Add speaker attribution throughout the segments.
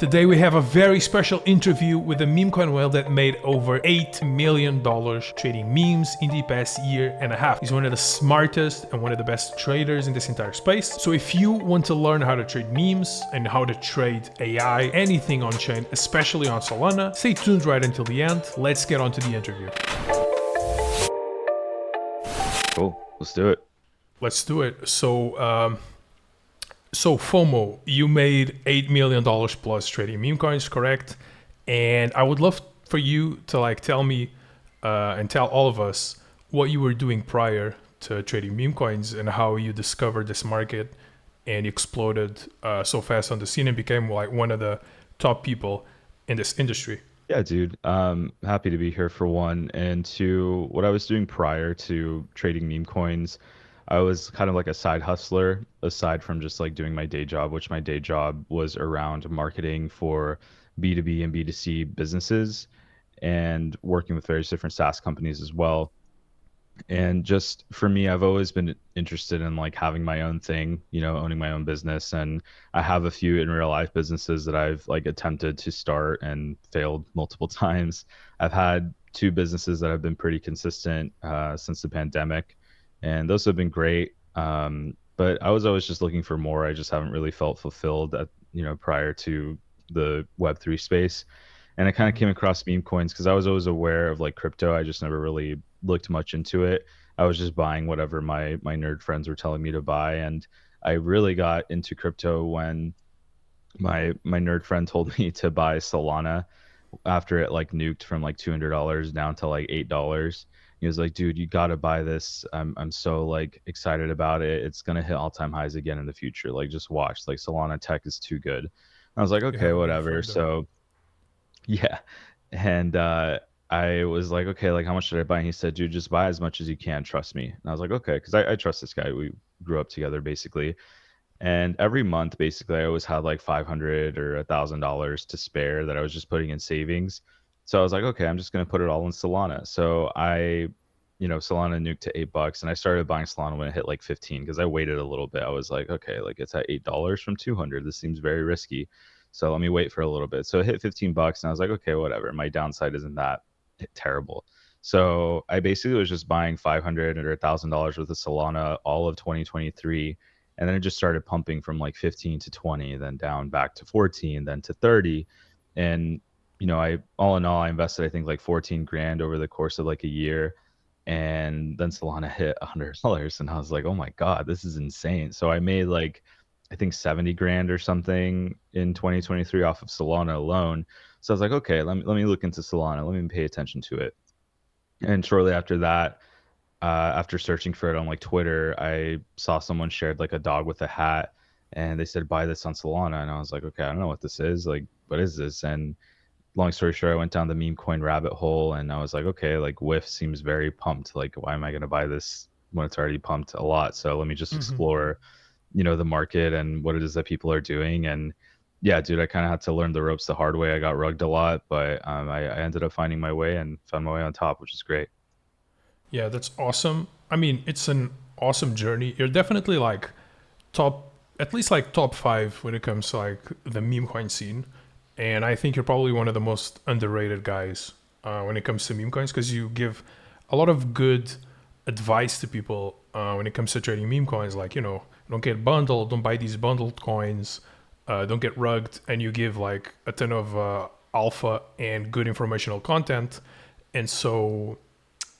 Speaker 1: Today we have a very special interview with a meme coin whale that made over $8 million trading memes in the past year and a half. He's one of the smartest and one of the best traders in this entire space. So if you want to learn how to trade memes and how to trade AI, anything on chain, especially on Solana, stay tuned right until the end. Let's get on to the interview.
Speaker 2: Cool. Let's do it.
Speaker 1: Let's do it. So FOMO, you made $8 million plus trading meme coins, correct? And I would love for you to tell me and tell all of us what you were doing prior to trading meme coins and how you discovered this market and exploded so fast on the scene and became like one of the top people in this industry.
Speaker 2: Yeah, dude. Happy to be here for one. And two, what I was doing prior to trading meme coins, I was kind of like a side hustler aside from just like doing my day job, which my day job was around marketing for B2B and B2C businesses and working with various different SaaS companies as well. And just for me, I've always been interested in like having my own thing, owning my own business. And I have a few in real life businesses that I've like attempted to start and failed multiple times. I've had two businesses that have been pretty consistent since the pandemic, and those have been great. But I was always just looking for more. I just haven't really felt fulfilled prior to the Web3 space. And I kind of came across meme coins because I was always aware of like crypto. I just never really looked much into it. I was just buying whatever my nerd friends were telling me to buy. And I really got into crypto when my nerd friend told me to buy Solana after it like nuked from like $200 down to like $8. He was like, dude, you got to buy this. I'm so like excited about it. It's going to hit all-time highs again in the future. Like just watch, like Solana tech is too good. I was like,
Speaker 1: You
Speaker 2: okay,
Speaker 1: have a good
Speaker 2: whatever.
Speaker 1: friend there.
Speaker 2: So yeah. And I was like, okay, like how much should I buy? And he said, dude, just buy as much as you can. Trust me. And I was like, okay, because I trust this guy. We grew up together basically. And every month, basically, I always had like 500 or $1,000 to spare that I was just putting in savings. So I was like, okay, I'm just going to put it all in Solana. So Solana nuked to $8 and I started buying Solana when it hit like 15 because I waited a little bit. I was like, okay, like it's at $8 from 200. This seems very risky. So let me wait for a little bit. So it hit $15 and I was like, okay, whatever. My downside isn't that terrible. So I basically was just buying 500 or $1,000 worth of Solana all of 2023. And then it just started pumping from like 15 to 20, then down back to 14, then to 30. And, I all in all, I invested, I think like 14 grand over the course of like a year. And then Solana hit $100. And I was like, oh my God, this is insane. So I made like, I think 70 grand or something in 2023 off of Solana alone. So I was like, okay, let me look into Solana. Let me pay attention to it. And shortly after that, after searching for it on like Twitter, I saw someone shared like a dog with a hat and they said, buy this on Solana. And I was like, okay, I don't know what this is. Like, what is this? And long story short, I went down the meme coin rabbit hole and I was like, okay, like WIF seems very pumped. Like, why am I going to buy this when it's already pumped a lot? So let me just
Speaker 1: Mhm.
Speaker 2: explore, the market and what it is that people are doing. And yeah, dude, I kind of had to learn the ropes the hard way. I got rugged a lot, but I ended up finding my way and found my way on top, which is great.
Speaker 1: Yeah, that's awesome. I mean, it's an awesome journey. You're definitely like top, at least like top five when it comes to like the meme coin scene. And I think you're probably one of the most underrated guys when it comes to meme coins because you give a lot of good advice to people when it comes to trading meme coins. Like, don't get bundled, don't buy these bundled coins, don't get rugged. And you give like a ton of alpha and good informational content. And so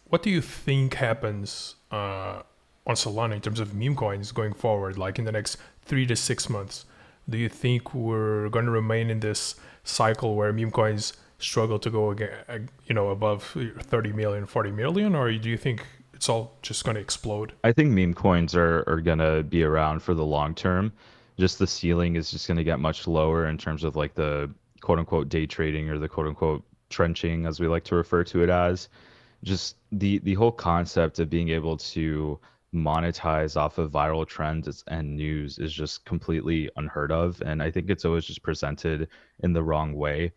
Speaker 1: what do you think happens on Solana in terms of meme coins going forward, like in the next 3 to 6 months? Do you think we're going to remain in this cycle where meme coins struggle to go again, above 30 million, 40 million, or do you think it's all just going to explode?
Speaker 2: I think meme coins are gonna be around for the long term. Just the ceiling is just gonna get much lower in terms of like the quote unquote day trading or the quote unquote trenching, as we like to refer to it as. Just the whole concept of being able to monetize off of viral trends and news is just completely unheard of. And I think it's always just presented in the wrong way.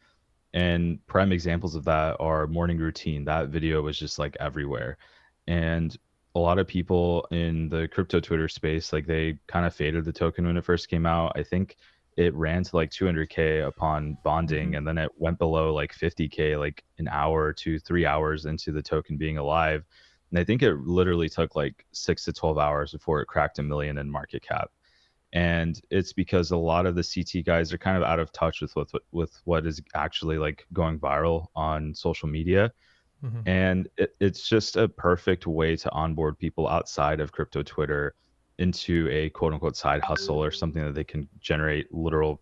Speaker 2: And prime examples of that are morning routine. That video was just like everywhere. And a lot of people in the crypto Twitter space, like they kind of faded the token when it first came out. I think it ran to like 200K upon
Speaker 1: Mm-hmm.
Speaker 2: bonding, and then it went below like 50K like an hour to 3 hours into the token being alive. And I think it literally took like 6 to 12 hours before it cracked 1 million in market cap. And it's because a lot of the CT guys are kind of out of touch with what is actually like going viral on social media.
Speaker 1: Mm-hmm.
Speaker 2: And it's just a perfect way to onboard people outside of crypto Twitter into a quote unquote side hustle or something that they can generate literal,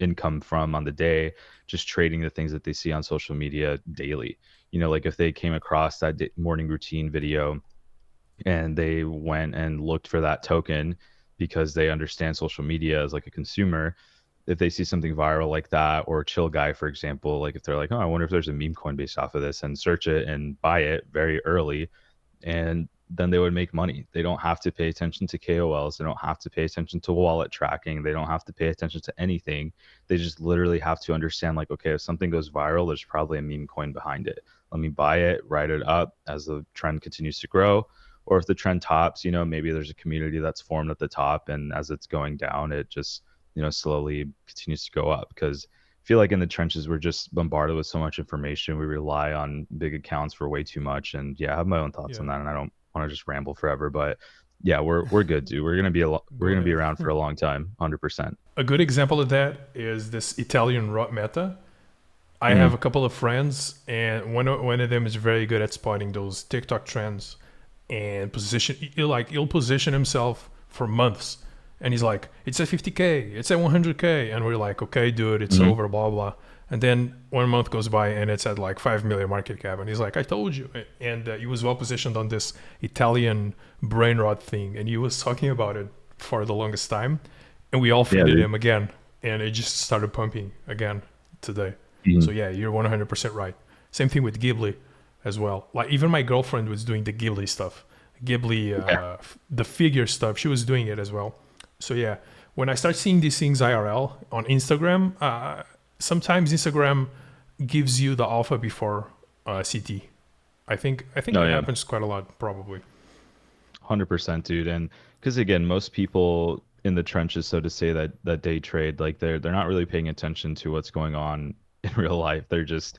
Speaker 2: income from on the day, just trading the things that they see on social media daily. Like if they came across that morning routine video and they went and looked for that token because they understand social media as like a consumer. If they see something viral like that, or chill guy, for example, like if they're like, oh, I wonder if there's a meme coin based off of this, and search it and buy it very early, and then they would make money. They don't have to pay attention to KOLs. They don't have to pay attention to wallet tracking. They don't have to pay attention to anything. They just literally have to understand, like, okay, if something goes viral, there's probably a meme coin behind it. Let me buy it, write it up as the trend continues to grow. Or if the trend tops, maybe there's a community that's formed at the top, and as it's going down, it just, slowly continues to go up. Because I feel like in the trenches, we're just bombarded with so much information. We rely on big accounts for way too much. And yeah, I have my own thoughts
Speaker 1: Yeah.
Speaker 2: on that, and I don't want to just ramble forever. But yeah, we're good, dude. We're
Speaker 1: Go
Speaker 2: gonna be
Speaker 1: ahead.
Speaker 2: around for a long time, 100%.
Speaker 1: A good example of that is this Italian rot meta. I have
Speaker 2: Mm-hmm.
Speaker 1: a couple of friends, and one of them is very good at spotting those TikTok trends and position. He'll position himself for months, and he's like, "It's at 50K, it's at 100K," and we're like, "Okay, dude, it's
Speaker 2: Mm-hmm.
Speaker 1: over, blah blah." And then 1 month goes by, and it's at like 5 million market cap, and he's like, "I told you." And he was well positioned on this Italian brain rot thing, and he was talking about it for the longest time, and we all
Speaker 2: Yeah,
Speaker 1: faded
Speaker 2: dude.
Speaker 1: him again, and it just started pumping again today. So
Speaker 2: Mhm.
Speaker 1: yeah, you're 100% right. Same thing with Ghibli as well. Like even my girlfriend was doing the Ghibli stuff, Ghibli,
Speaker 2: Yeah.
Speaker 1: the figure stuff. She was doing it as well. So yeah, when I start seeing these things IRL on Instagram, sometimes Instagram gives you the alpha before CT. I think
Speaker 2: No,
Speaker 1: it
Speaker 2: yeah.
Speaker 1: happens quite a lot, probably.
Speaker 2: 100%, dude. And because again, most people in the trenches, so to say, that day trade, like they're not really paying attention to what's going on in real life. They're just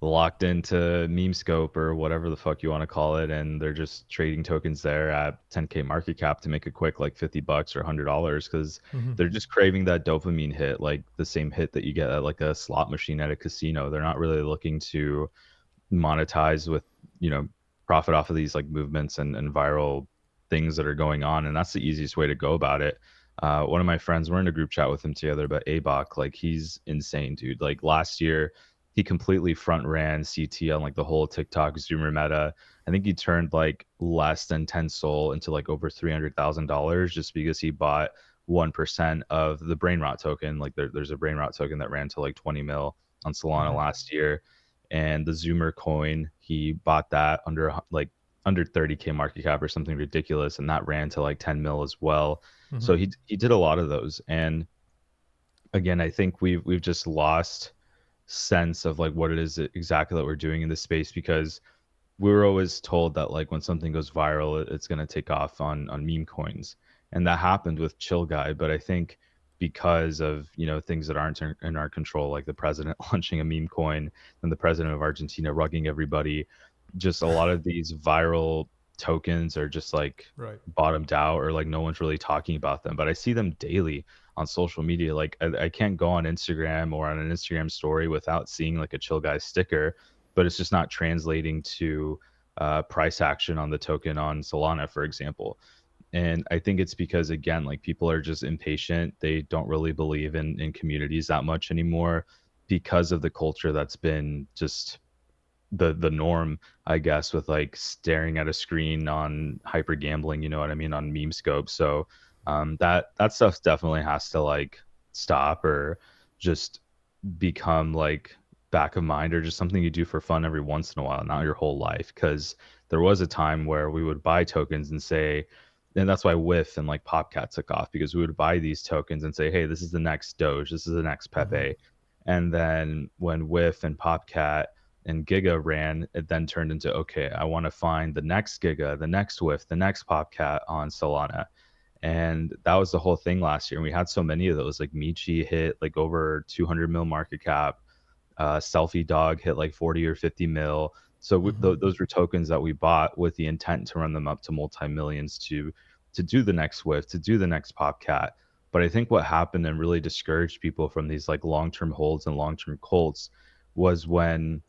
Speaker 2: locked into meme scope or whatever the fuck you want to call it, and they're just trading tokens there at 10K market cap to make a quick like $50 or $100 because
Speaker 1: Hmm.
Speaker 2: they're just craving that dopamine hit, like the same hit that you get at like a slot machine at a casino. They're not really looking to monetize with, you know, profit off of these like movements and viral things that are going on. And that's the easiest way to go about it. One of my friends, we're in a group chat with him together, but 𝗍𝗥, like he's insane, dude. Like last year, he completely front ran CT on like the whole TikTok Zoomer meta. I think he turned like less than 10 SOL into like over $300,000 just because he bought 1% of the brain rot token. Like there's a brain rot token that ran to like 20 mil on Solana
Speaker 1: Hmm.
Speaker 2: last year, and the Zoomer coin, he bought that under 30K market cap or something ridiculous, and that ran to like 10 mil as well.
Speaker 1: Hmm.
Speaker 2: So he did a lot of those, and again, I think we've just lost sense of like what it is exactly that we're doing in this space, because we were always told that like when something goes viral, it's going to take off on meme coins, and that happened with Chill Guy. But I think because of things that aren't in our control, like the president launching a meme coin and the president of Argentina rugging everybody, just a lot of these viral tokens are just like
Speaker 1: Right.
Speaker 2: bottomed out, or like no one's really talking about them. But I see them daily on social media. Like I can't go on Instagram or on an Instagram story without seeing like a Chill Guy sticker, but it's just not translating to price action on the token on Solana, for example. And I think it's because, again, like people are just impatient. They don't really believe in communities that much anymore because of the culture that's been just the norm, I guess, with like staring at a screen on hyper gambling, you know what I mean, on meme scope. So that stuff definitely has to like stop, or just become like back of mind, or just something you do for fun every once in a while, not your whole life. Because there was a time where we would buy tokens and say, and that's why WIF and like PopCat took off, because we would buy these tokens and say, hey, this is the next Doge, this is the next
Speaker 1: Hmm.
Speaker 2: Pepe. And then when WIF and PopCat and Giga ran, it then turned into, okay, I want to find the next Giga, the next WIF, the next PopCat on Solana. And that was the whole thing last year. And we had so many of those. Like Michi hit like over 200 mil market cap. Selfie Dog hit like 40 or 50 mil. So those were tokens that we bought with the intent to run them up to multi-millions to do the next Swift, to do the next Popcat. But I think what happened and really discouraged people from these like long-term holds and long-term colts was when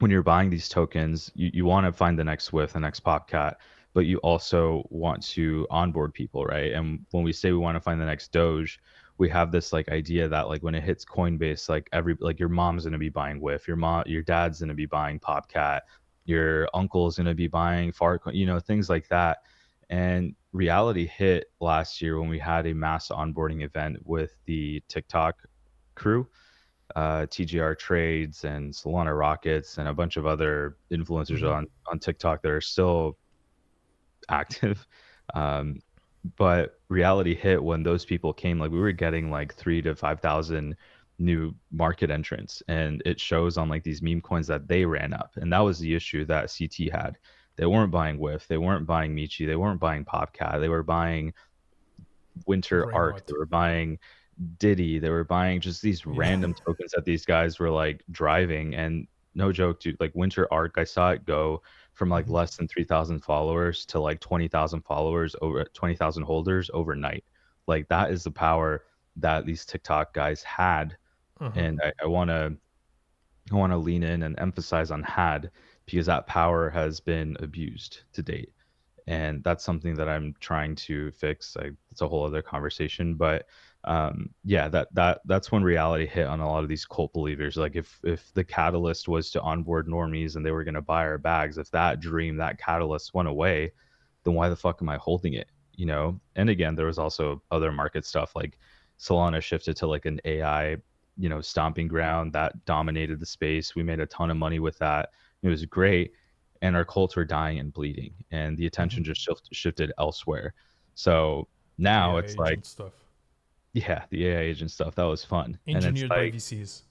Speaker 2: you're buying these tokens, you want to find the next Swift, the next Popcat, but you also want to onboard people, right? And when we say we want to find the next Doge, we have this like idea that like when it hits Coinbase, like like your mom's gonna be buying Whiff, your dad's gonna be buying Popcat, your uncle's gonna be buying Farcoin, things like that. And reality hit last year when we had a mass onboarding event with the TikTok crew, TGR Trades and Solana Rockets and a bunch of other influencers
Speaker 1: Mm-hmm.
Speaker 2: on TikTok that are still active. Um, but reality hit when those people came. Like we were getting like 3 to 5,000 new market entrants, and it shows on like these meme coins that they ran up, and that was the issue that CT had. They weren't buying Whiff, they weren't buying Michi, they weren't buying Popcat, they were buying Winter
Speaker 1: Brain
Speaker 2: Arc, they
Speaker 1: rot.
Speaker 2: were buying Diddy. They were buying just these
Speaker 1: Yeah.
Speaker 2: random tokens that these guys were like driving. And no joke, dude, like Winter Arc, I saw it go from like
Speaker 1: Mm-hmm.
Speaker 2: less than 3,000 followers to like 20,000 followers, over 20,000 holders overnight. Like that is the power that these TikTok guys had.
Speaker 1: Uh-huh.
Speaker 2: And I want to lean in and emphasize on had, because that power has been abused to date, and that's something that I'm trying to fix. It's a whole other conversation, but yeah, that's when reality hit on a lot of these cult believers. Like if the catalyst was to onboard normies and they were going to buy our bags, if that dream, that catalyst went away, then why the fuck am I holding it? And again, there was also other market stuff like Solana shifted to like an AI, stomping ground that dominated the space. We made a ton of money with that. It was great, and our cults were dying and bleeding, and the
Speaker 1: Mm-hmm.
Speaker 2: attention just shifted elsewhere. So now
Speaker 1: AI
Speaker 2: it's like,
Speaker 1: agent stuff.
Speaker 2: yeah, the AI agent stuff, that was fun, and it's
Speaker 1: Engineered by
Speaker 2: like,
Speaker 1: VCs.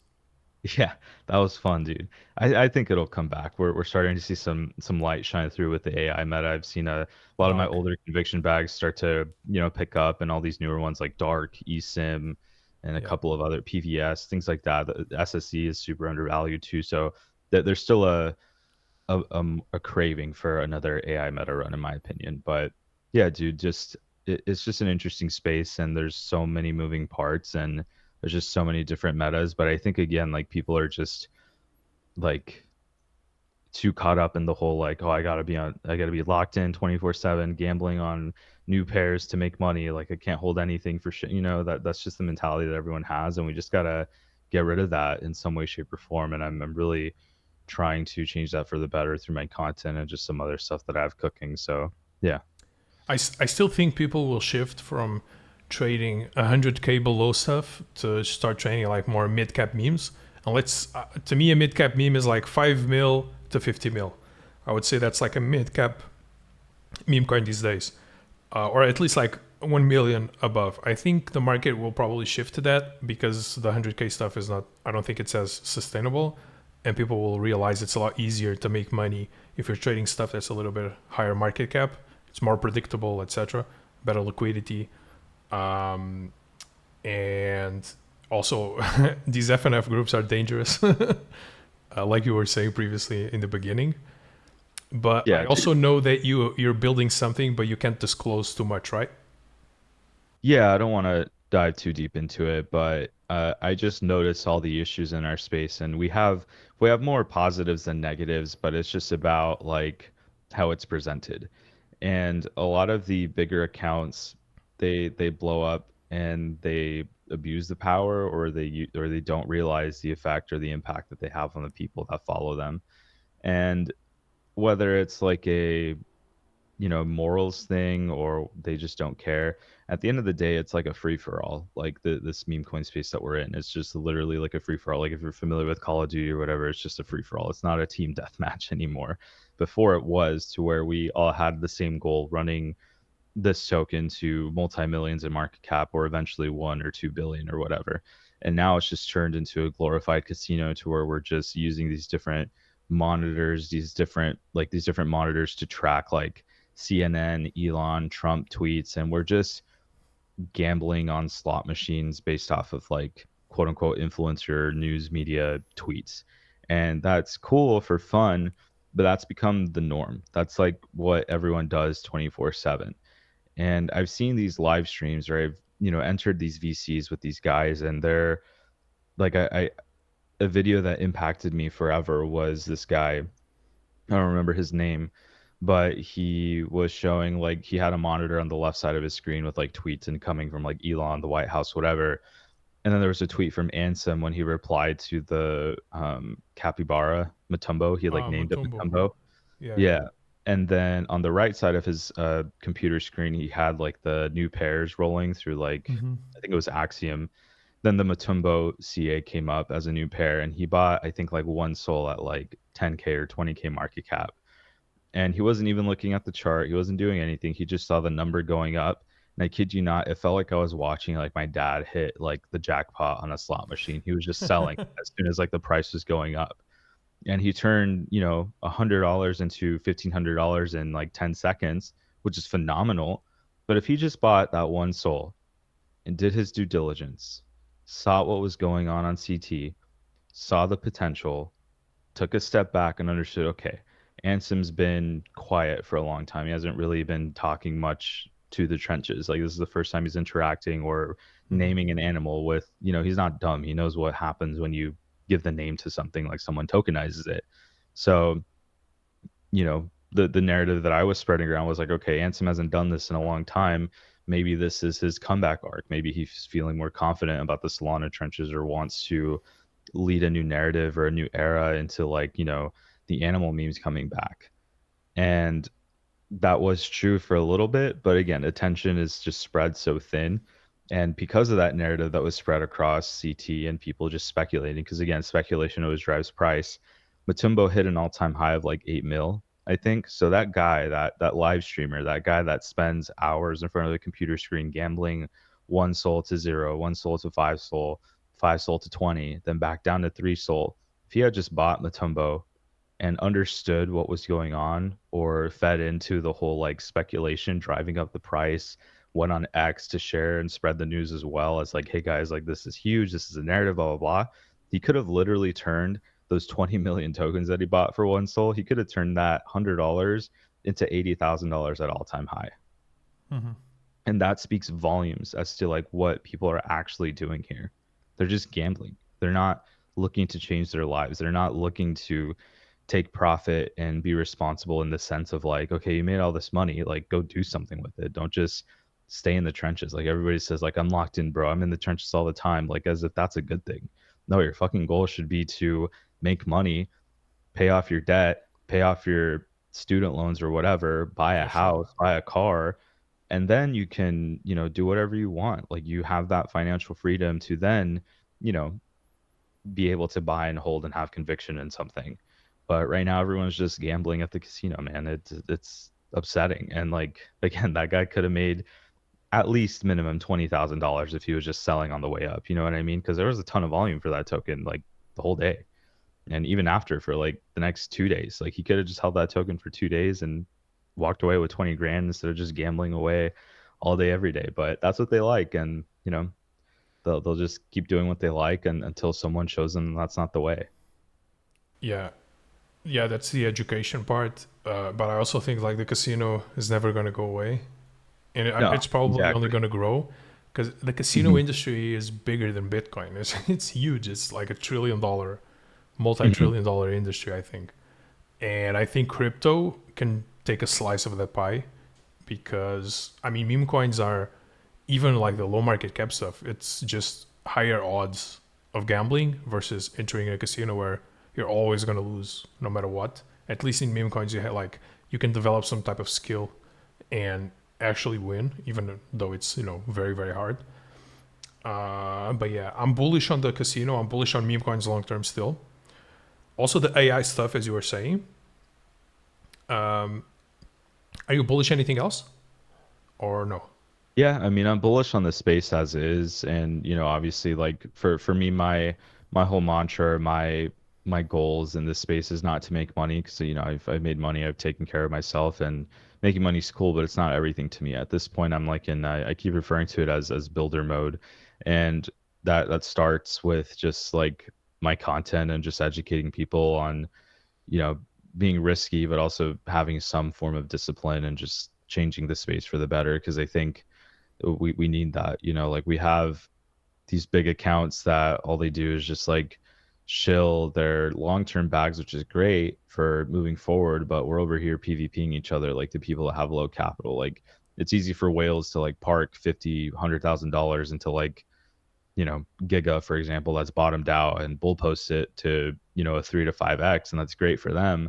Speaker 2: yeah, that was fun, dude. I think it'll come back. We're starting to see some light shine through with the AI meta. I've seen a lot of my
Speaker 1: Dark.
Speaker 2: older conviction bags start to pick up, and all these newer ones like Dark, eSIM, and a
Speaker 1: Yeah.
Speaker 2: couple of other PVS things like that. The SSE is super undervalued too, so there's still a craving for another AI meta run, in my opinion. But yeah, dude, it's just an interesting space, and there's so many moving parts, and there's just so many different metas. But I think again, like people are just like too caught up in the whole like, oh, I gotta be locked in 24/7, gambling on new pairs to make money. Like I can't hold anything for shit. That's just the mentality that everyone has, and we just gotta get rid of that in some way, shape, or form. And I'm really trying to change that for the better through my content and just some other stuff that I have cooking. So yeah.
Speaker 1: I still think people will shift from trading 100K below stuff to start trading like more mid cap memes. And to me, a mid cap meme is like 5 mil to 50 mil. I would say that's like a mid cap meme coin these days, or at least like 1 million above. I think the market will probably shift to that because the 100K stuff is not, I don't think it's as sustainable. And people will realize it's a lot easier to make money if you're trading stuff that's a little bit higher market cap. It's more predictable, etc. Better liquidity, and also these FNF groups are dangerous, like you were saying previously in the beginning. But I
Speaker 2: Yeah,
Speaker 1: also know that you're building something, but you can't disclose too much, right?
Speaker 2: yeah, I don't want to dive too deep into it, but I just noticed all the issues in our space, and we have more positives than negatives, but it's just about like how it's presented. And a lot of the bigger accounts, they blow up and they abuse the power, or they don't realize the effect or the impact that they have on the people that follow them. And whether it's like a morals thing, or they just don't care, at the end of the day it's like a free for all. Like this meme coin space that we're in, it's just literally like a free for all. Like if you're familiar with Call of Duty or whatever, it's just a free for all. It's not a team deathmatch anymore. Before it was, to where we all had the same goal, running this token to multi-millions in market cap, or eventually 1 or 2 billion or whatever. And now it's just turned into a glorified casino, to where we're just using these different monitors to track like CNN, Elon, Trump tweets, and we're just gambling on slot machines based off of like quote unquote influencer news media tweets. And that's cool for fun, but that's become the norm. That's like what everyone does 24/7. And I've seen these live streams where I've, entered these VCs with these guys, and they're like, I a video that impacted me forever was this guy. I don't remember his name, but he was showing like he had a monitor on the left side of his screen with like tweets incoming from like Elon, the White House, whatever. And then there was a tweet from Ansem when he replied to the capybara Matumbo. He like named it
Speaker 1: Mutombo.
Speaker 2: Matumbo.
Speaker 1: Yeah, yeah.
Speaker 2: Yeah. And then on the right side of his computer screen, he had like the new pairs rolling through like,
Speaker 1: Mm-hmm.
Speaker 2: I think it was Axiom. Then the Matumbo CA came up as a new pair, and he bought, I think, like one soul at like 10K or 20K market cap. And he wasn't even looking at the chart. He wasn't doing anything. He just saw the number going up. And I kid you not, it felt like I was watching like my dad hit like the jackpot on a slot machine. He was just selling as soon as like the price was going up. And he turned, $100 into $1,500 in like 10 seconds, which is phenomenal. But if he just bought that one soul and did his due diligence, saw what was going on CT, saw the potential, took a step back and understood, okay, Ansem's been quiet for a long time. He hasn't really been talking much to the trenches. Like this is the first time he's interacting or
Speaker 1: Mm-hmm.
Speaker 2: naming an animal with, he's not dumb. He knows what happens when you give the name to something, like someone tokenizes it. So, the narrative that I was spreading around was like, okay, Ansem hasn't done this in a long time. Maybe this is his comeback arc. Maybe he's feeling more confident about the Solana trenches or wants to lead a new narrative or a new era into like, the animal memes coming back. And that was true for a little bit, but again, attention is just spread so thin. And because of that narrative that was spread across CT and people just speculating, because again, speculation always drives price. Matumbo hit an all-time high of like 8 mil, I think. So that guy, that live streamer, that guy that spends hours in front of the computer screen gambling one soul to zero, one soul to five soul to 20, then back down to three soul. If he had just bought Matumbo and understood what was going on or fed into the whole like speculation driving up the price, went on X to share and spread the news as well as like, hey guys, like this is huge, this is a narrative, blah blah blah. He could have literally turned those 20 million tokens that he bought for one soul, he could have turned that $100 into $80,000 at all-time high.
Speaker 1: Mm-hmm.
Speaker 2: And that speaks volumes as to like what people are actually doing here. They're just gambling. They're not looking to change their lives. They're not looking to take profit and be responsible in the sense of like, okay, you made all this money, like go do something with it. Don't just stay in the trenches. Like everybody says, like, I'm locked in, bro. I'm in the trenches all the time, like as if that's a good thing. No, your fucking goal should be to make money, pay off your debt, pay off your student loans or whatever, buy a
Speaker 1: For sure.
Speaker 2: house, buy a car, and then you can, do whatever you want. Like you have that financial freedom to then, you know, be able to buy and hold and have conviction in something. But right now everyone's just gambling at the casino, man. It's upsetting. And like again, that guy could have made at least minimum $20,000 if he was just selling on the way up. You know what I mean? Because there was a ton of volume for that token like the whole day. And even after for like the next 2 days. Like he could have just held that token for 2 days and walked away with 20 grand instead of just gambling away all day every day. But that's what they like. And they'll just keep doing what they like and until someone shows them that's not the way.
Speaker 1: Yeah, yeah, that's the education part. But I also think like the casino is never going to go away, and
Speaker 2: No,
Speaker 1: it's probably only
Speaker 2: exactly.
Speaker 1: going to grow because the casino
Speaker 2: Hmm.
Speaker 1: industry is bigger than Bitcoin. It's huge. It's like $1 trillion,
Speaker 2: Hmm.
Speaker 1: multi-trillion-dollar industry, I think. And I think crypto can take a slice of that pie because I mean meme coins are even like the low market cap stuff. It's just higher odds of gambling versus entering a casino where you're always going to lose no matter what. At least in meme coins, you have like you can develop some type of skill and actually win, even though it's very very hard. But yeah, I'm bullish on the casino. I'm bullish on meme coins long term still. Also the AI stuff, as you were saying. Um, are you bullish anything else or no?
Speaker 2: Yeah, I mean, I'm bullish on the space as is, and obviously, like for me, my whole mantra, my my goals in this space is not to make money because you know I've made money, I've taken care of myself, and making money's cool, but it's not everything to me at this point. I'm like in I keep referring to it as builder mode, and that starts with just like my content and just educating people on, you know, being risky, but also having some form of discipline and just changing the space for the better. Because I think we need that. You know, like we have these big accounts that all they do is just like shill their long-term bags, which is great for moving forward. But we're over here PvPing each other, like the people that have low capital. Like it's easy for whales to like park 50, $100,000 into like, you know, Giga, for example, that's bottomed out and bull post it to, you know, a 3 to 5x, and that's great for them.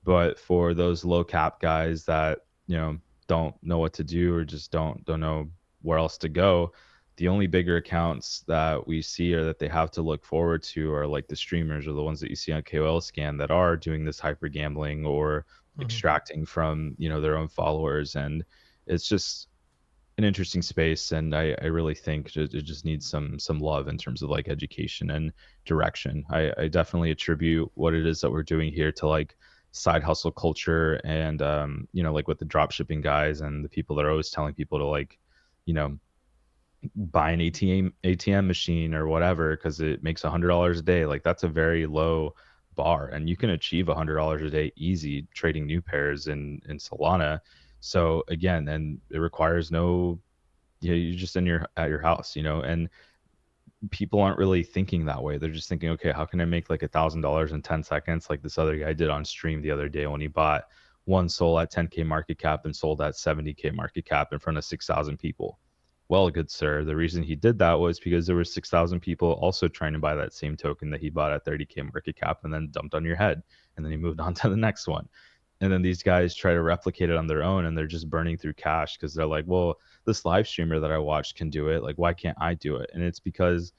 Speaker 2: But for those low cap guys that, you know, don't know what to do or just don't know where else to go, the only bigger accounts that we see or that they have to look forward to are like the streamers or the ones that you see on KOL scan that are doing this hyper gambling or
Speaker 1: Hmm.
Speaker 2: extracting from, you know, their own followers. And it's just an interesting space, and I really think it just needs some love in terms of like education and direction. I definitely attribute what it is that we're doing here to like side hustle culture and you know, like with the drop shipping guys and the people that are always telling people to like, you know, buy an ATM machine or whatever because it makes $100 a day. Like that's a very low bar, and you can achieve $100 a day easy trading new pairs in Solana. So again, and it requires no, yeah, you're just in your at your house, you know, and people aren't really thinking that way. They're just thinking, okay, how can I make like $1,000 in 10 seconds, like this other guy did on stream the other day when he bought one soul at 10K market cap and sold at 70K market cap in front of 6,000 people. Well, good sir, the reason he did that was because there were 6,000 people also trying to buy that same token that he bought at 30K market cap and then dumped on your head, and then he moved on to the next one. And then these guys try to replicate it on their own, and they're just burning through cash because they're like, well, this live streamer that I watched can do it. Like, why can't I do it? And it's because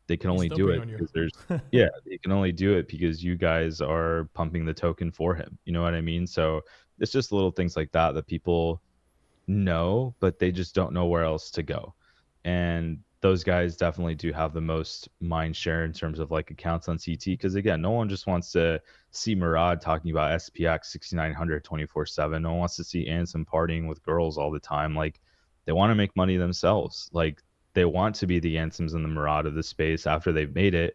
Speaker 2: they can
Speaker 1: He's
Speaker 2: only do
Speaker 1: dumping
Speaker 2: it
Speaker 1: on you.
Speaker 2: because there's, yeah, they can only do it because you guys are pumping the token for him. You know what I mean? So it's just little things like that that people know, but they just don't know where else to go. And those guys definitely do have the most mind share in terms of like accounts on CT. Because again, no one just wants to see Murad talking about SPX 6900 24/7. No one wants to see Ansem partying with girls all the time. Like they want to make money themselves. Like they want to be the Ansems and the Murad of the space after they've made it.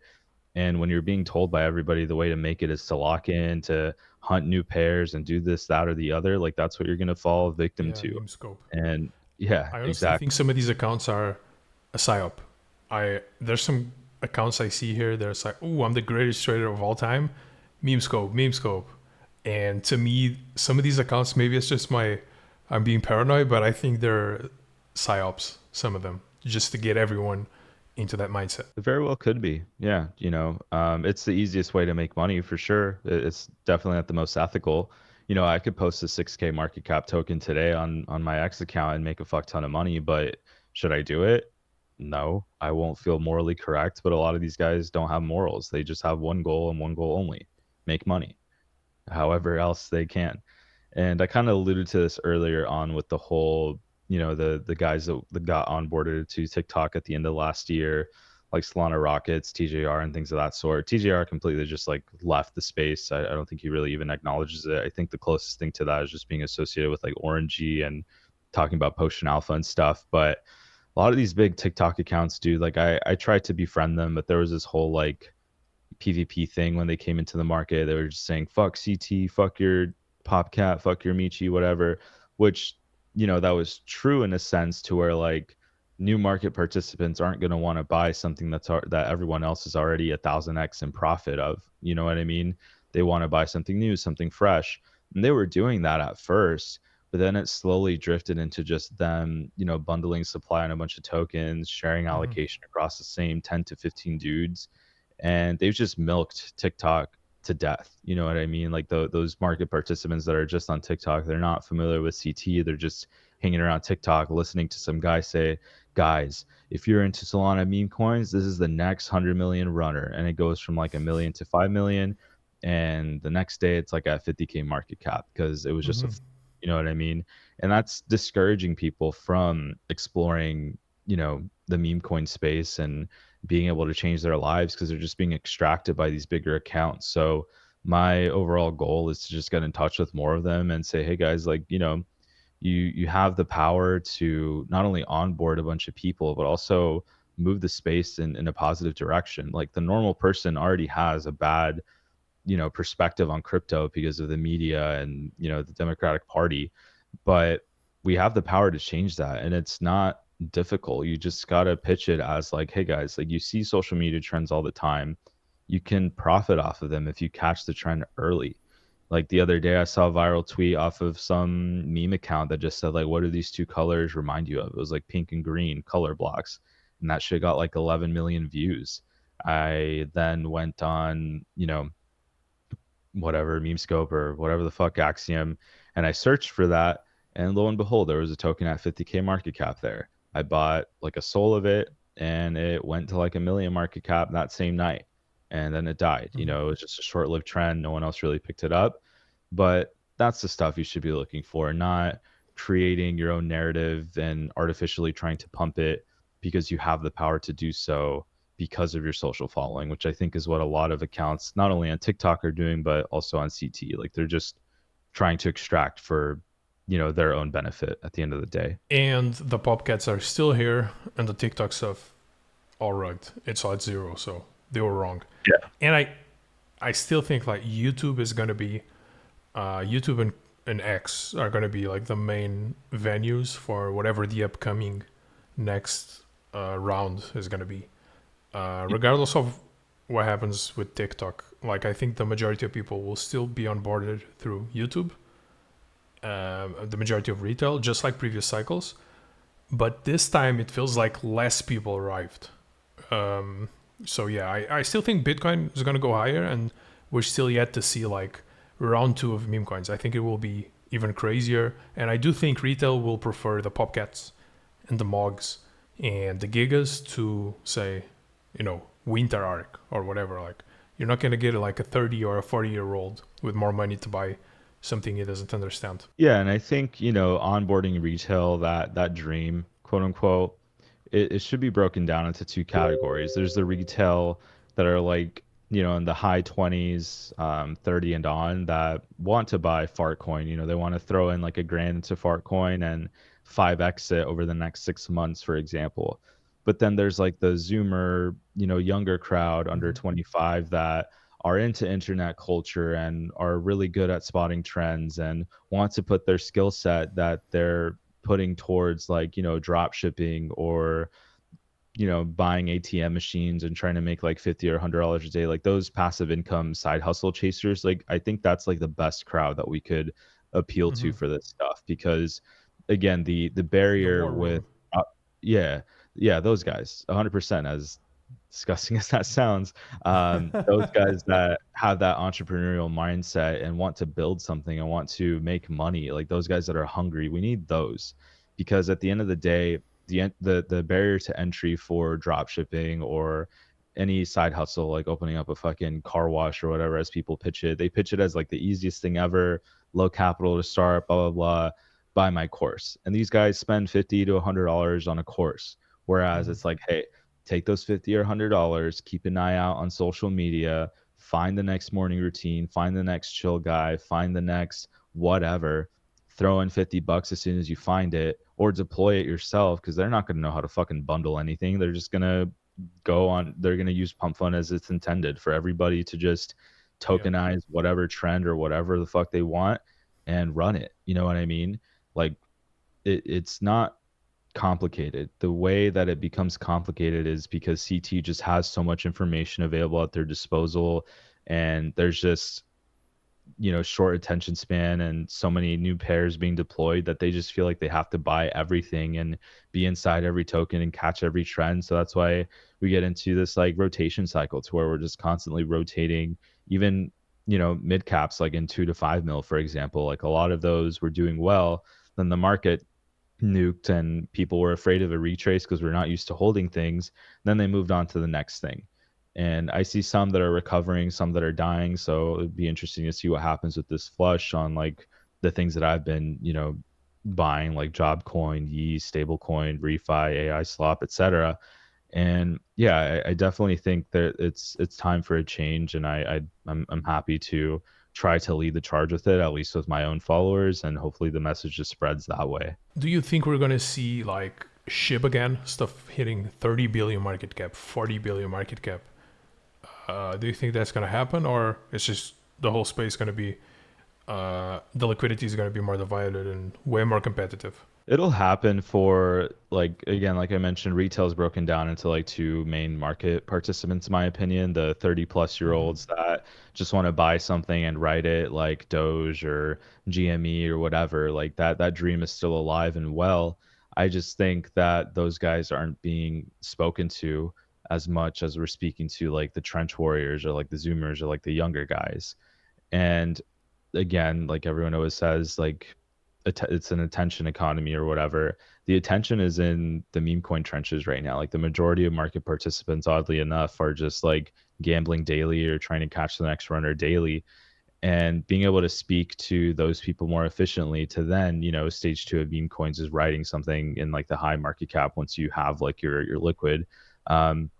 Speaker 2: And when you're being told by everybody the way to make it is to lock in, to hunt new pairs and do this, that, or the other, like that's what you're going to fall victim
Speaker 1: Yeah,
Speaker 2: to.
Speaker 1: meme scope.
Speaker 2: And yeah,
Speaker 1: I honestly think
Speaker 2: exactly.
Speaker 1: some of these accounts are a psyop. There's some accounts I see here. There's like, oh, I'm the greatest trader of all time. Meme scope, meme scope. And to me, some of these accounts, maybe it's just I'm being paranoid, but I think they're psyops. Some of them, just to get everyone into that mindset.
Speaker 2: It very well could be. Yeah, you know, it's the easiest way to make money for sure. It's definitely not the most ethical. You know, I could post a 6K market cap token today on my X account and make a fuck ton of money, but should I do it? No, I won't feel morally correct. But a lot of these guys don't have morals. They just have one goal and one goal only: make money, however else they can. And I kind of alluded to this earlier on with the whole, you know, the guys that got onboarded to TikTok at the end of last year, like Solana Rockets, TJR, and things of that sort. TJR completely just like left the space. I don't think he really even acknowledges it. I think the closest thing to that is just being associated with like Orangey and talking about Potion Alpha and stuff. But a lot of these big TikTok accounts, dude, like I tried to befriend them, but there was this whole like PvP thing when they came into the market. They were just saying, fuck CT, fuck your Popcat, fuck your Michi, whatever, which, you know, that was true in a sense to where like new market participants aren't going to want to buy something that everyone else is already 1,000x in profit of. You know what I mean? They want to buy something new, something fresh. And they were doing that at first, but then it slowly drifted into just them, you know, bundling supply on a bunch of tokens, sharing
Speaker 1: Hmm.
Speaker 2: allocation across the same 10 to 15 dudes, and they've just milked TikTok to death. You know what I mean? Like those market participants that are just on TikTok, they're not familiar with CT. They're just hanging around TikTok, listening to some guy say, "Guys, if you're into Solana meme coins, this is the next 100 million runner," and it goes from like a million to 5 million, and the next day it's like at 50K market cap because it was just a,
Speaker 1: Hmm.
Speaker 2: you know what I mean? And that's discouraging people from exploring, you know, the meme coin space and being able to change their lives because they're just being extracted by these bigger accounts. So my overall goal is to just get in touch with more of them and say, hey guys, like, you have the power to not only onboard a bunch of people, but also move the space in a positive direction. Like the normal person already has a bad, perspective on crypto because of the media and, the Democratic Party. But we have the power to change that. And it's not difficult. You just got to pitch it as like, hey guys, like you see social media trends all the time. You can profit off of them if you catch the trend early. Like the other day, I saw a viral tweet off of some meme account that just said, like, what do these two colors remind you of? It was like pink and green color blocks. And that shit got like 11 million views. I then went on, whatever meme scope or whatever the fuck axiom, and I searched for that, and lo and behold, there was a token at 50K market cap there. I bought like a soul of it, and it went to like a million market cap that same night, and then it died. It was just a short-lived trend. No one else really picked it up, but that's the stuff you should be looking for, not creating your own narrative and artificially trying to pump it because you have the power to do so because of your social following, which I think is what a lot of accounts, not only on TikTok, are doing, but also on CT. Like they're just trying to extract for, their own benefit at the end of the day.
Speaker 1: And the popcats are still here, and the TikTok stuff all rugged. It's at zero, so they were wrong.
Speaker 2: Yeah.
Speaker 1: And I still think like YouTube is gonna be YouTube and X are gonna be like the main venues for whatever the upcoming next round is gonna be. Regardless of what happens with TikTok, like I think the majority of people will still be onboarded through YouTube. The majority of retail, just like previous cycles, but this time it feels like less people arrived. So yeah, I still think Bitcoin is going to go higher, and we're still yet to see like round two of meme coins. I think it will be even crazier, and I do think retail will prefer the popcats and the mogs and the gigas to say, winter arc or whatever. Like you're not going to get like a 30 or a 40-year-old with more money to buy something he doesn't understand.
Speaker 2: Yeah, and I think, onboarding retail, that dream, quote unquote, it should be broken down into two categories. There's the retail that are like, in the high 20s, 30 and on, that want to buy fart coin. They want to throw in like a grand into fart coin and 5x it over the next 6 months, for example. But then there's like the Zoomer, younger crowd under 25 that are into internet culture and are really good at spotting trends and want to put their skill set that they're putting towards like, drop shipping or, buying ATM machines and trying to make like 50 or $100 a day, like those passive income side hustle chasers. Like I think that's like the best crowd that we could appeal to for this stuff, because again, the
Speaker 1: The
Speaker 2: barrier
Speaker 1: war
Speaker 2: with
Speaker 1: room.
Speaker 2: yeah, yeah, those guys 100%, as disgusting as that sounds, those guys that have that entrepreneurial mindset and want to build something and want to make money, like those guys that are hungry, we need those, because at the end of the day, the barrier to entry for drop shipping or any side hustle, like opening up a fucking car wash or whatever, as people pitch it, they pitch it as like the easiest thing ever, low capital to start, blah blah blah, buy my course. And these guys spend $50 to $100 on a course, whereas it's like, hey, take those 50 or $100, keep an eye out on social media, find the next morning routine, find the next chill guy, find the next whatever, throw in $50 as soon as you find it, or deploy it yourself, because they're not going to know how to fucking bundle anything. They're just going to they're going to use pump fund as it's intended for everybody to just
Speaker 1: Yeah.
Speaker 2: tokenize whatever trend or whatever the fuck they want and run it. You know what I mean? Like it's not complicated. The way that it becomes complicated is because CT just has so much information available at their disposal, and there's just, short attention span and so many new pairs being deployed that they just feel like they have to buy everything and be inside every token and catch every trend. So that's why we get into this like rotation cycle to where we're just constantly rotating, even, mid caps, like in 2 to 5 mil, for example. Like a lot of those were doing well, then the market nuked and people were afraid of a retrace because we're not used to holding things. Then they moved on to the next thing. And I see some that are recovering, some that are dying. So it'd be interesting to see what happens with this flush on like the things that I've been, buying, like Jobcoin, Yi, stablecoin, refi, AI slop, etc. And yeah, I definitely think that it's time for a change, and I'm happy to try to lead the charge with it, at least with my own followers, and hopefully the message just spreads that way.
Speaker 1: Do you think we're gonna see like SHIB again, stuff hitting 30 billion market cap, 40 billion market cap? Do you think that's gonna happen, or it's just the whole space gonna be the liquidity is gonna be more divided and way more competitive?
Speaker 2: It'll happen for, like, again, like I mentioned, retail is broken down into like two main market participants, in my opinion. The 30 plus year
Speaker 1: Mm-hmm.
Speaker 2: olds that just want to buy something and write it like Doge or GME or whatever. Like that dream is still alive and well. I just think that those guys aren't being spoken to as much as we're speaking to like the trench warriors or like the Zoomers or like the younger guys. And again, like everyone always says, like it's an attention economy or whatever. The attention is in the meme coin trenches right now. Like the majority of market participants, oddly enough, are just like gambling daily or trying to catch the next runner daily. And being able to speak to those people more efficiently to then, stage two of meme coins is writing something in like the high market cap once you have like your liquid. Um,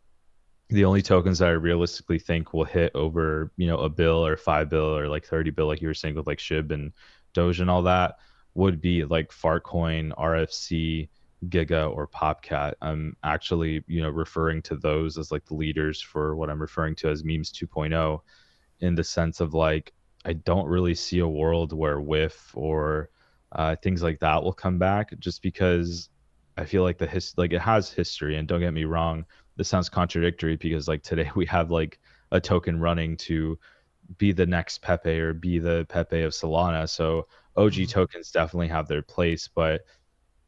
Speaker 2: the only tokens that I realistically think will hit over, a bill or 5 bill or like 30 bill, like you were saying with like SHIB and Doge and all that, would be like Fartcoin, RFC, Giga, or Popcat. I'm actually, referring to those as like the leaders for what I'm referring to as memes 2.0, in the sense of like, I don't really see a world where WIF or things like that will come back, just because I feel like like it has history. And don't get me wrong, this sounds contradictory because like today we have like a token running to be the next Pepe or be the Pepe of Solana. So OG
Speaker 1: Mm-hmm.
Speaker 2: tokens definitely have their place, but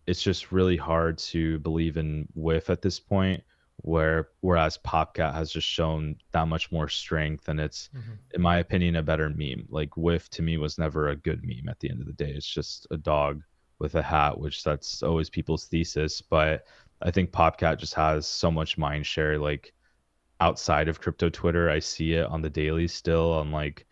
Speaker 2: it's just really hard to believe in WIF at this point, whereas Popcat has just shown that much more strength, and it's,
Speaker 1: Mm-hmm.
Speaker 2: in my opinion, a better meme. Like WIF to me was never a good meme at the end of the day. It's just a dog with a hat, which that's always people's thesis. But I think Popcat just has so much mind share. Like outside of crypto Twitter, I see it on the daily still on like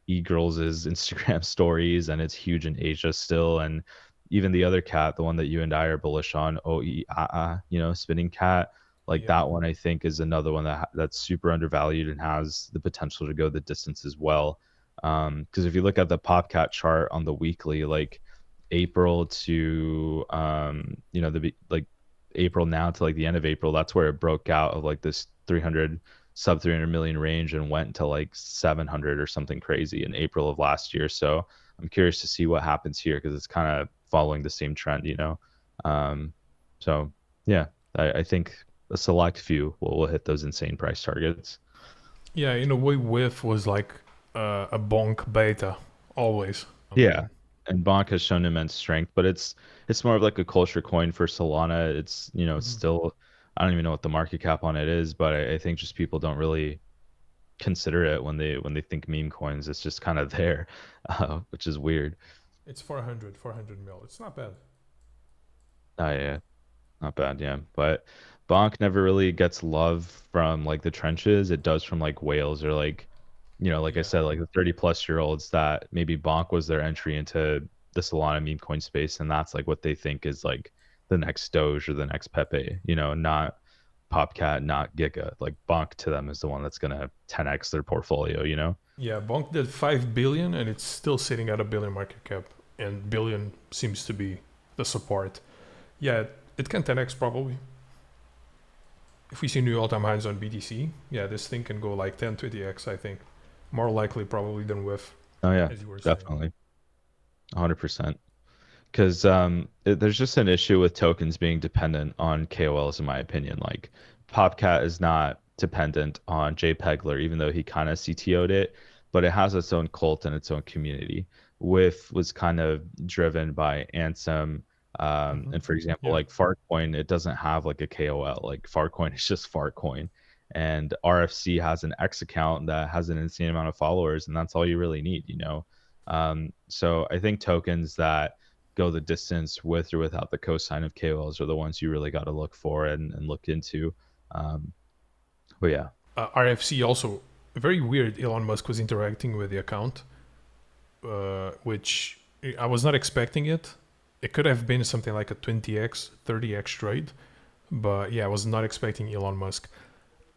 Speaker 2: _𝗍𝗔𝗥𝗧𝗏𝗏's Instagram stories, and it's huge in Asia still. And even the other cat, the one that you and I are bullish on, 𝗿𝗏𝗏𝗏, spinning cat, like
Speaker 1: Yeah.
Speaker 2: that one, I think is another one that's super undervalued and has the potential to go the distance as well. Because if you look at the Popcat chart on the weekly, like April to like April now to like the end of April, that's where it broke out of like this 300 sub 300 million range and went to like 700 or something crazy in April of last year. So I'm curious to see what happens here because it's kind of following the same trend. Um, so yeah, I think a select few will hit those insane price targets.
Speaker 1: Yeah, in a way, WIF was like a bonk beta always.
Speaker 2: Yeah, and Bonk has shown immense strength, but it's more of like a culture coin for Solana. It's it's
Speaker 1: Mhm.
Speaker 2: still, I don't even know what the market cap on it is, but I think just people don't really consider it when they think meme coins. It's just kind of there, which is weird.
Speaker 1: It's 400 mil. It's not bad.
Speaker 2: Yeah, not bad, yeah. But Bonk never really gets love from like the trenches. It does from like whales or like, like I
Speaker 1: Yeah.
Speaker 2: said, like the 30 plus year olds that maybe Bonk was their entry into the Solana meme coin space, and that's like what they think is like the next Doge or the next Pepe, not Popcat, not Giga. Like Bonk to them is the one that's gonna 10x their portfolio.
Speaker 1: Yeah, bonk did 5 billion and it's still sitting at a billion market cap. And billion seems to be the support. Yeah, it can 10x probably. If we see new all-time highs on BTC, yeah, this thing can go like 10, 20x, I think. More likely probably than with,
Speaker 2: Oh yeah,
Speaker 1: as you were saying.
Speaker 2: definitely, 100%. Because there's just an issue with tokens being dependent on KOLs, in my opinion. Like Popcat is not dependent on JPEGler, even though he kind of CTO'd it, but it has its own cult and its own community. With was kind of driven by Ansem.
Speaker 1: Hmm.
Speaker 2: And for example,
Speaker 1: Yeah.
Speaker 2: like Fartcoin, it doesn't have like a KOL. Like Fartcoin is just Fartcoin. And RFC has an X account that has an insane amount of followers, and that's all you really need. So I think tokens that go the distance with or without the cosign of KOLs are the ones you really got to look for and look into. Um, but yeah,
Speaker 1: RFC also, very weird. Elon Musk was interacting with the account, which I was not expecting it. It could have been something like a 20x, 30x trade. But yeah, I was not expecting Elon Musk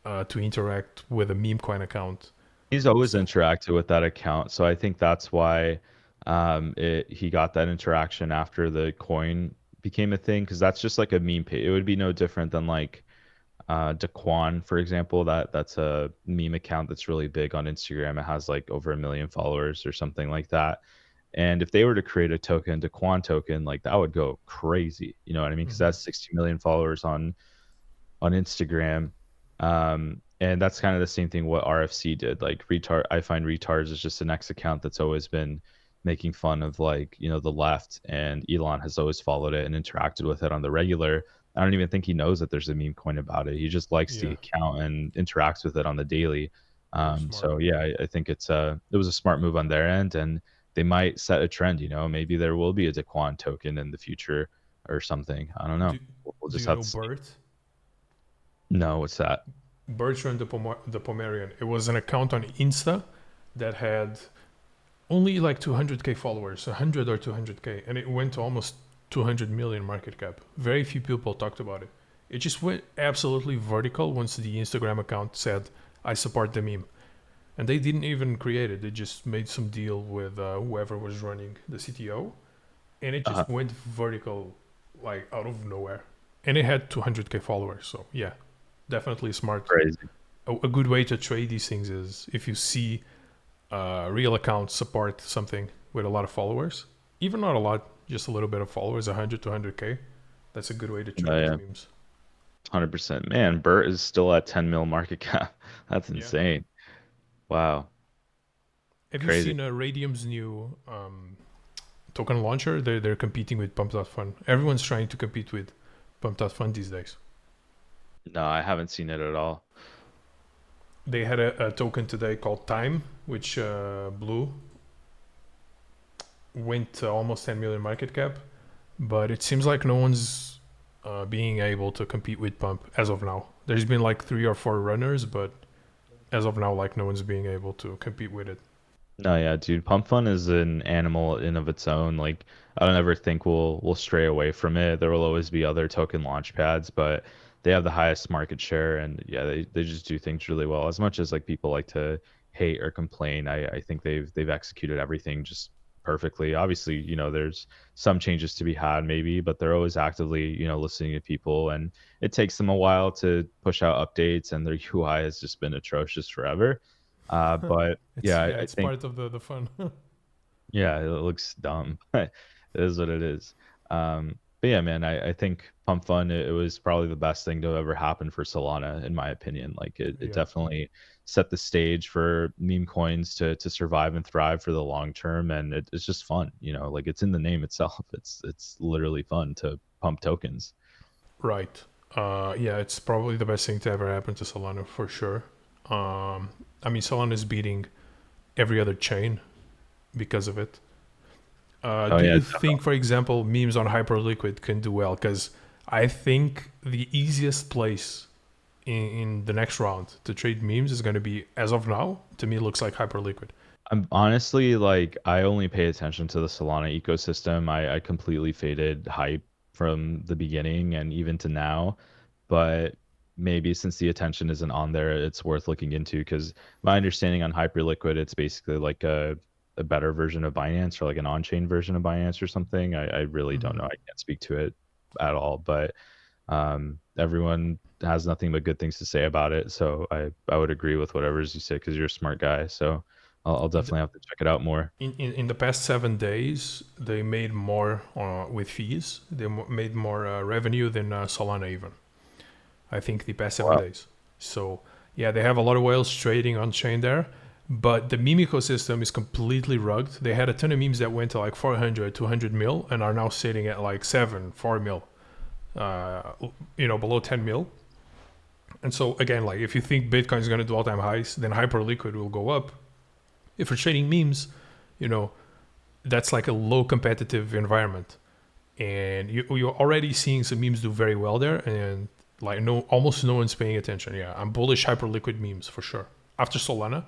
Speaker 1: to interact with a meme coin account.
Speaker 2: He's always
Speaker 1: So
Speaker 2: interacted with that account, so I think that's why he got that interaction after the coin became a thing, because that's just like a meme page. It would be no different than like 𝗘𝗫𝗧𝗏, for example. That's a meme account that's really big on Instagram. It has like over 1 million followers or something like that. And if they were to create a token, 𝗘𝗫𝗧𝗏 token, like that would go crazy. You know what I mean? Because
Speaker 1: mhm.
Speaker 2: that's 60 million followers on Instagram. And that's kind of the same thing what RFC did. Like retard, I find retards is just an X account that's always been making fun of like, the left, and Elon has always followed it and interacted with it on the regular. I don't even think he knows that there's a meme coin about it. He just likes the
Speaker 1: Yeah,
Speaker 2: account and interacts with it on the daily.
Speaker 1: very smart.
Speaker 2: So yeah, I think it was a smart move on their end, and they might set a trend. Maybe there will be a 𝗘𝗫𝗧𝗏 token in the future or something. I don't know.
Speaker 1: Do
Speaker 2: We'll
Speaker 1: Do
Speaker 2: just
Speaker 1: you
Speaker 2: have
Speaker 1: know
Speaker 2: to see.
Speaker 1: Bert?
Speaker 2: No, what's that?
Speaker 1: Bertrand the Pomerian. It was an account on Insta that had only like 200k followers, 100 or 200k, and it went to almost 200 million market cap. Very few people talked about it. It just went absolutely vertical once the Instagram account said, "I support the meme." And they didn't even create it. They just made some deal with whoever was running the CTO, and it
Speaker 2: Uh,
Speaker 1: just went vertical, like out of nowhere. And it had 200k followers. So yeah, definitely smart.
Speaker 2: Crazy.
Speaker 1: A good way to trade these things is if you see real accounts support something with a lot of followers, even not a lot, just a little bit of followers, 100 to 100k. That's a good way to
Speaker 2: Oh
Speaker 1: trade these
Speaker 2: yeah,
Speaker 1: memes.
Speaker 2: 100%. Man, Bert is still at 10 mil market cap. That's
Speaker 1: Yeah.
Speaker 2: insane. Wow,
Speaker 1: Have you
Speaker 2: crazy.
Speaker 1: seen Radium's new token launcher? They're competing with Pump.Fun. Everyone's trying to compete with Pump.Fun these days.
Speaker 2: No, I haven't seen it at all.
Speaker 1: They had a token today called Time, which blew, went to almost 10 million market cap, but it seems like no one's being able to compete with Pump as of now. There's been like 3 or 4 runners, but as of now, like no one's being able to compete with it.
Speaker 2: No, yeah, dude. Pump Fun is an animal in of its own. Like, I don't ever think we'll stray away from it. There will always be other token launch pads, but they have the highest market share, and yeah, they just do things really well. As much as like people like to hate or complain, I think they've executed everything just perfectly. Obviously, there's some changes to be had maybe, but they're always actively, listening to people, and it takes them a while to push out updates, and their UI has just been atrocious forever. But
Speaker 1: It's
Speaker 2: yeah,
Speaker 1: yeah,
Speaker 2: I
Speaker 1: it's
Speaker 2: think
Speaker 1: part of the fun.
Speaker 2: yeah, it looks dumb. It is what it is. But yeah, man, I think Pump Fun, it was probably the best thing to ever happen for Solana, in my opinion. Like it
Speaker 1: Yeah,
Speaker 2: definitely set the stage for meme coins to survive and thrive for the long term, and it's just fun. Like it's in the name itself. It's literally fun to pump tokens.
Speaker 1: right. Yeah, it's probably the best thing to ever happen to Solana for sure. I mean, Solana is beating every other chain because of it.
Speaker 2: Oh
Speaker 1: Do
Speaker 2: yeah,
Speaker 1: you think, for example, memes on Hyperliquid can do well? Because I think the easiest place in the next round to trade memes is going to be, as of now, to me, looks like Hyperliquid.
Speaker 2: I'm honestly like I only pay attention to the Solana ecosystem. I completely faded hype from the beginning and even to now. But maybe since the attention isn't on there, it's worth looking into, because my understanding on Hyperliquid, it's basically like a better version of Binance, or like an on-chain version of Binance or something. I really don't know.
Speaker 1: Hmm.
Speaker 2: I can't speak to it at all, but everyone has nothing but good things to say about it. So I would agree with whatever's you say, because you're a smart guy. So I'll definitely have to check it out more.
Speaker 1: In the past 7 days, they made more with fees. They made more revenue than Solana even. I think the past seven
Speaker 2: Wow.
Speaker 1: days. So yeah, they have a lot of whales trading on chain there, but the meme ecosystem is completely rugged. They had a ton of memes that went to like 400, 200 mil and are now sitting at like 4 mil, uh, below 10 mil. And so again, like if you think Bitcoin is going to do all-time highs, then Hyperliquid will go up. If you're trading memes, you know, that's like a low competitive environment. And you're already seeing some memes do very well there, and like almost no one's paying attention. Yeah, I'm bullish Hyperliquid memes for sure after Solana,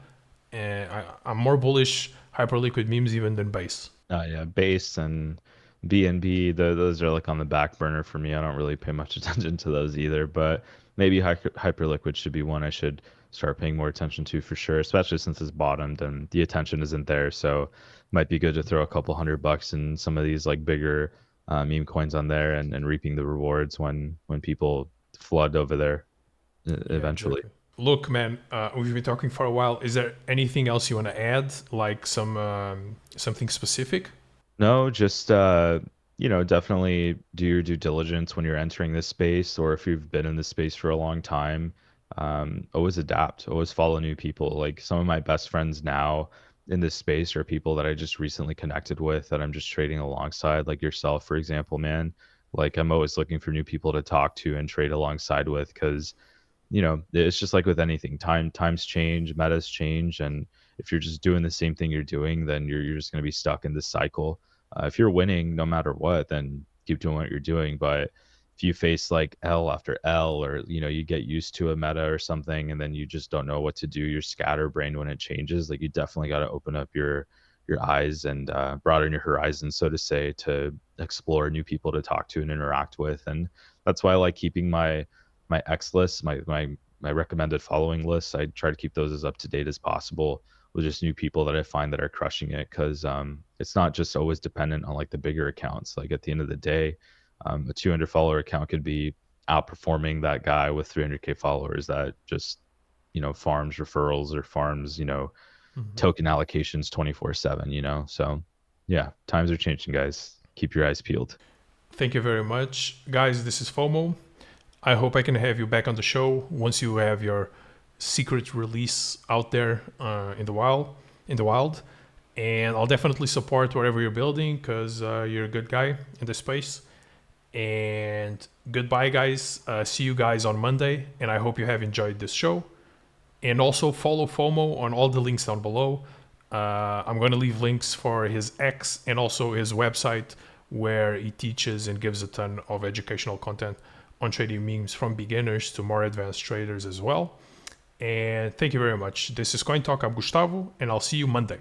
Speaker 1: and I'm more bullish Hyperliquid memes even than Base.
Speaker 2: Yeah, base and BNB, those are like on the back burner for me. I don't really pay much attention to those either, but maybe Hyperliquid should be one I should start paying more attention to for sure, especially since it's bottomed and the attention isn't there. So might be good to throw a couple $100 in some of these like bigger meme coins on there and reaping the rewards when people flood over there
Speaker 1: Yeah,
Speaker 2: eventually.
Speaker 1: exactly. Look, man, we've been talking for a while. Is there anything else you want to add, like something specific?
Speaker 2: No, just definitely do your due diligence when you're entering this space, or if you've been in this space for a long time. Always adapt, always follow new people. Like some of my best friends now in this space are people that I just recently connected with that I'm just trading alongside, like yourself, for example, man. Like I'm always looking for new people to talk to and trade alongside with because it's just like with anything. Times change, metas change, and if you're just doing the same thing you're doing, then you're just going to be stuck in this cycle. If you're winning no matter what, then keep doing what you're doing. But if you face like L after L, or you get used to a meta or something, and then you just don't know what to do, you're scatterbrained when it changes. Like you definitely got to open up your eyes and broaden your horizons, so to say, to explore new people to talk to and interact with. And that's why I like keeping my X list, my recommended following lists. I try to keep those as up to date as possible with just new people that I find that are crushing it, because it's not just always dependent on like the bigger accounts. Like at the end of the day, a 200 follower account could be outperforming that guy with 300K followers that just farms referrals or farms
Speaker 1: Mhm.
Speaker 2: token allocations 24/7. So yeah, times are changing, guys. Keep your eyes peeled.
Speaker 1: Thank you very much, guys. This is FOMO. I hope I can have you back on the show once you have your secret release out there in the wild. In the wild, and I'll definitely support whatever you're building because you're a good guy in this space. And goodbye, guys. See you guys on Monday, and I hope you have enjoyed this show. And also follow FOMO on all the links down below. I'm going to leave links for his X and also his website where he teaches and gives a ton of educational content on trading memes from beginners to more advanced traders as well. And thank you very much. This is CoinTalk. I'm Gustavo, and I'll see you Monday.